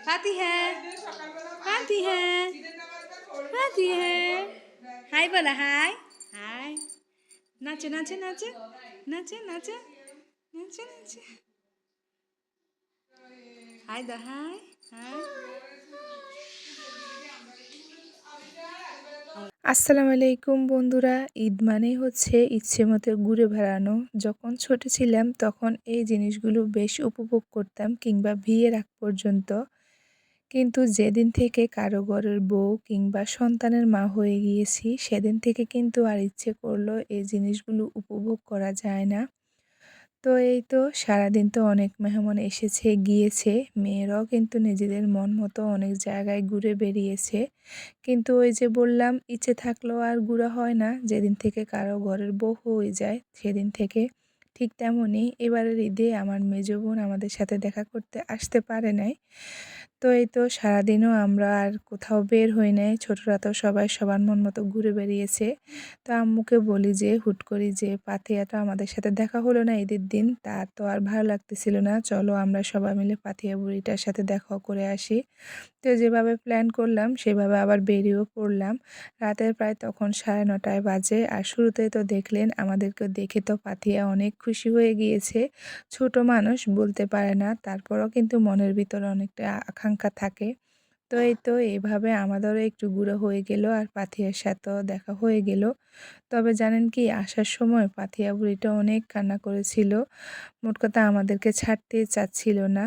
पाती है पाती है पाती है हाय बोला हाय हाय नाचे नाचे नाचे नाचे नाचे नाचे नाचे हाय द हाय हाय আসসালামু আলাইকুম বন্ধুরা। ঈদ মানেই হচ্ছে ইচ্ছে মতো ঘুরে বেড়ানো। যখন ছোট ছিলাম তখন এই জিনিসগুলো বেশ উপভোগ করতাম, কিংবা বিয়ের আগ পর্যন্ত। কিন্তু যেদিন থেকে কারো ঘরের বউ কিংবা সন্তানের মা হয়ে গিয়েছি, সেদিন থেকে কিন্তু আর ইচ্ছে করলো এই জিনিসগুলো উপভোগ করা যায় না। তো এই তো সারাদিন তো অনেক মেহমান এসেছে গিয়েছে, মেয়েরাও কিন্তু নিজেদের মন মতো অনেক জায়গায় ঘুরে বেরিয়েছে। কিন্তু ওই যে বললাম, ইচ্ছে থাকলেও আর ঘোরা হয় না যেদিন থেকে কারো ঘরের বউ হয়ে যায় সেদিন থেকে। ঠিক তেমনই এবারের ঈদে আমার মেজো বোন আমাদের সাথে দেখা করতে আসতে পারে নাই। তো এই তো সারাদিনও আমরা আর কোথাও বের হই নাই, ছোটরা তো সবাই সবার মন মতো ঘুরে বেরিয়েছে। তো আম্মুকে বলি যে হুট করি যে পাথিয়াটা আমাদের সাথে দেখা হলো না ঈদের দিন, তার তো আর ভালো লাগতেছিল না, চলো আমরা সবাই মিলে পাথিয়া বুড়িটার সাথে দেখাও করে আসি। তো যেভাবে প্ল্যান করলাম সেভাবে আবার বেরিয়েও পড়লাম। রাতের প্রায় তখন 9:30 বাজে। আর শুরুতেই তো দেখলেন, আমাদেরকে দেখে তো পাথিয়া অনেক খুশি হয়ে গিয়েছে। ছোট মানুষ বলতে পারে না, তারপরও কিন্তু মনের ভিতরে অনেকটা আকাঙ্ক্ষা থাকে। তো এই তো এইভাবে আমাদেরও একটু ঘুরে হয়ে গেল, আর পাথিয়ার সাথেও দেখা হয়ে গেল। তবে জানেন কি, আসার সময় পাথিয়া বুড়িটা অনেক কান্না করেছিল। মোট কথা আমাদেরকে ছাড়তে চাচ্ছিল না।